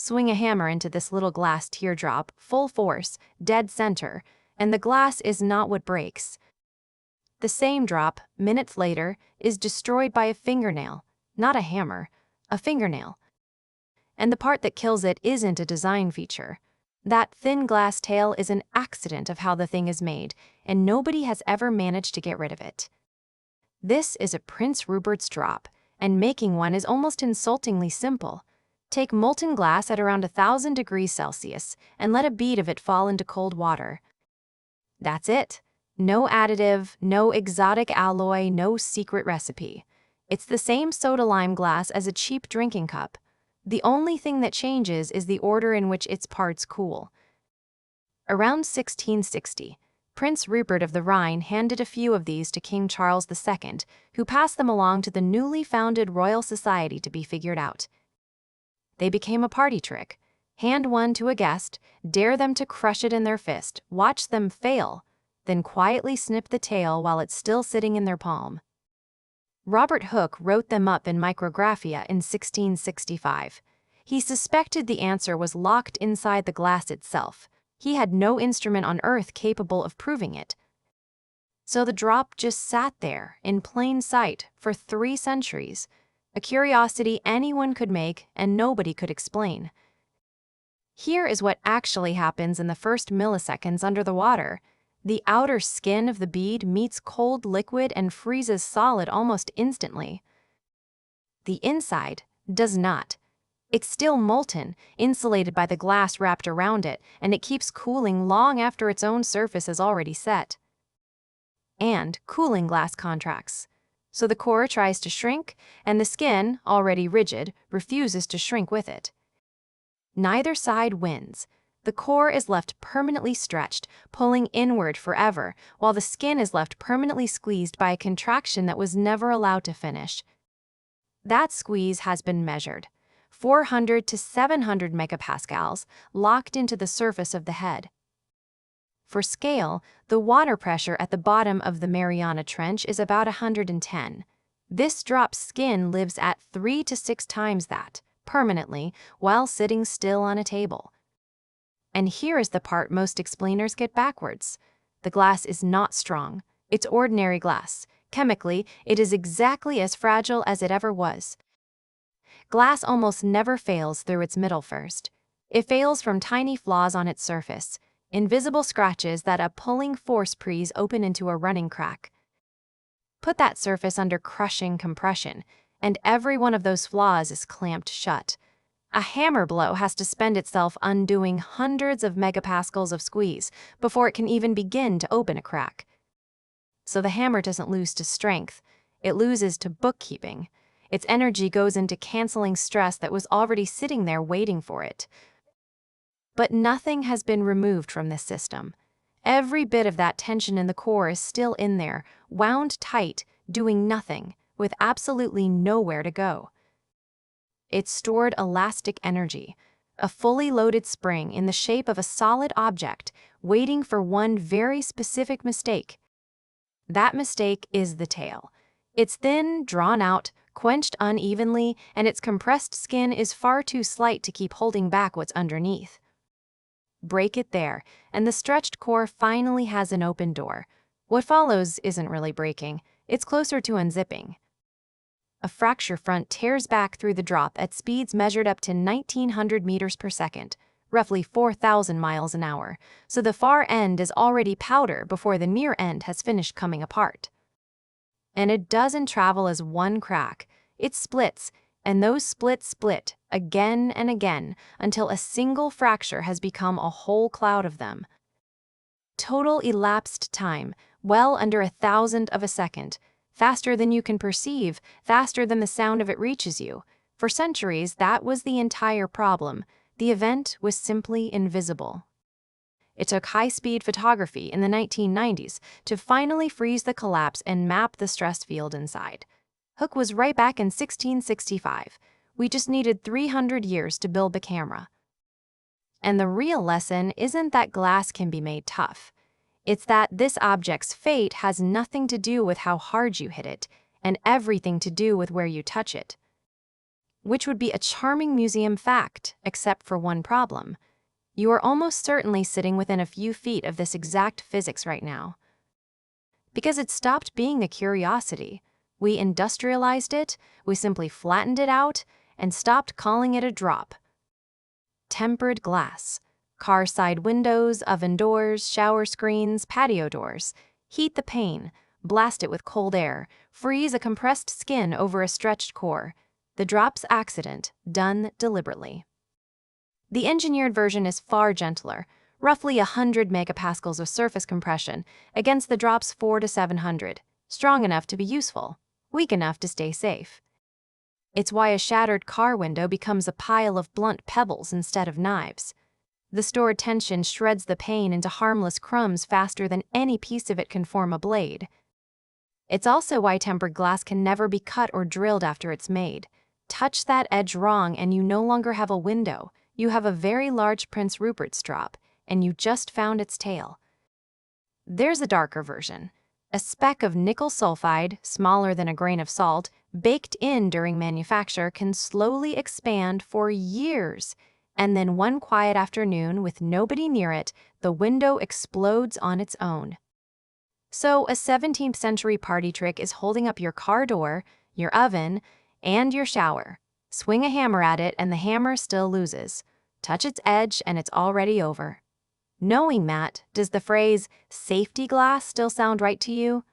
swing a hammer into this little glass teardrop, full force, dead center, and the glass is not what breaks. The same drop, minutes later, is destroyed by a fingernail, not a hammer, a fingernail. And the part that kills it isn't a design feature. That thin glass tail is an accident of how the thing is made, and nobody has ever managed to get rid of it. This is a Prince Rupert's drop, and making one is almost insultingly simple. Take molten glass at around 1,000 degrees Celsius and let a bead of it fall into cold water. That's it. No additive, no exotic alloy, no secret recipe. It's the same soda-lime glass as a cheap drinking cup. The only thing that changes is the order in which its parts cool. Around 1660, Prince Rupert of the Rhine handed a few of these to King Charles II, who passed them along to the newly founded Royal Society to be figured out. They became a party trick. Hand one to a guest, dare them to crush it in their fist, watch them fail, then quietly snip the tail while it's still sitting in their palm. Robert Hooke wrote them up in Micrographia in 1665. He suspected the answer was locked inside the glass itself. He had no instrument on Earth capable of proving it. So the drop just sat there, in plain sight, for 3 centuries, a curiosity anyone could make and nobody could explain. Here is what actually happens in the first milliseconds under the water. The outer skin of the bead meets cold liquid and freezes solid almost instantly. The inside does not. It's still molten, insulated by the glass wrapped around it, and it keeps cooling long after its own surface is already set. And cooling glass contracts. So the core tries to shrink, and the skin, already rigid, refuses to shrink with it. Neither side wins. The core is left permanently stretched, pulling inward forever, while the skin is left permanently squeezed by a contraction that was never allowed to finish. That squeeze has been measured. 400 to 700 megapascals, locked into the surface of the head. For scale, the water pressure at the bottom of the Mariana Trench is about 110. This drop's skin lives at 3 to 6 times that, permanently, while sitting still on a table. And here is the part most explainers get backwards. The glass is not strong. It's ordinary glass. Chemically, it is exactly as fragile as it ever was. Glass almost never fails through its middle first. It fails from tiny flaws on its surface, invisible scratches that a pulling force prees open into a running crack. Put that surface under crushing compression, and every one of those flaws is clamped shut. A hammer blow has to spend itself undoing hundreds of megapascals of squeeze before it can even begin to open a crack. So the hammer doesn't lose to strength, it loses to bookkeeping. Its energy goes into canceling stress that was already sitting there waiting for it. But nothing has been removed from this system. Every bit of that tension in the core is still in there, wound tight, doing nothing, with absolutely nowhere to go. It's stored elastic energy, a fully loaded spring in the shape of a solid object, waiting for one very specific mistake. That mistake is the tail. It's thin, drawn out, quenched unevenly, and its compressed skin is far too slight to keep holding back what's underneath. Break it there, and the stretched core finally has an open door. What follows isn't really breaking, it's closer to unzipping. A fracture front tears back through the drop at speeds measured up to 1,900 meters per second, roughly 4,000 miles an hour, so the far end is already powder before the near end has finished coming apart. And it doesn't travel as one crack, it splits, and those splits split again and again until a single fracture has become a whole cloud of them. Total elapsed time, well under 1,000th of a second, faster than you can perceive, faster than the sound of it reaches you. For centuries, that was the entire problem. The event was simply invisible. It took high-speed photography in the 1990s to finally freeze the collapse and map the stress field inside. Hooke was right back in 1665. We just needed 300 years to build the camera. And the real lesson isn't that glass can be made tough. It's that this object's fate has nothing to do with how hard you hit it, and everything to do with where you touch it. which would be a charming museum fact, except for one problem. You are almost certainly sitting within a few feet of this exact physics right now. Because it stopped being a curiosity. We industrialized it, we simply flattened it out, and stopped calling it a drop. Tempered glass. Car side windows, oven doors, shower screens, patio doors. Heat the pane, blast it with cold air, freeze a compressed skin over a stretched core. The drop's accident, done deliberately. The engineered version is far gentler, roughly 100 megapascals of surface compression against the drop's 400 to 700, strong enough to be useful, weak enough to stay safe. It's why a shattered car window becomes a pile of blunt pebbles instead of knives. The stored tension shreds the pane into harmless crumbs faster than any piece of it can form a blade. It's also why tempered glass can never be cut or drilled after it's made. Touch that edge wrong and you no longer have a window. You have a very large Prince Rupert's drop, and you just found its tail. There's a darker version. A speck of nickel sulfide, smaller than a grain of salt, baked in during manufacture can slowly expand for years. And then one quiet afternoon, with nobody near it, the window explodes on its own. So a 17th century party trick is holding up your car door, your oven, and your shower. Swing a hammer at it and the hammer still loses. Touch its edge and it's already over. Knowing that, does the phrase, safety glass, still sound right to you?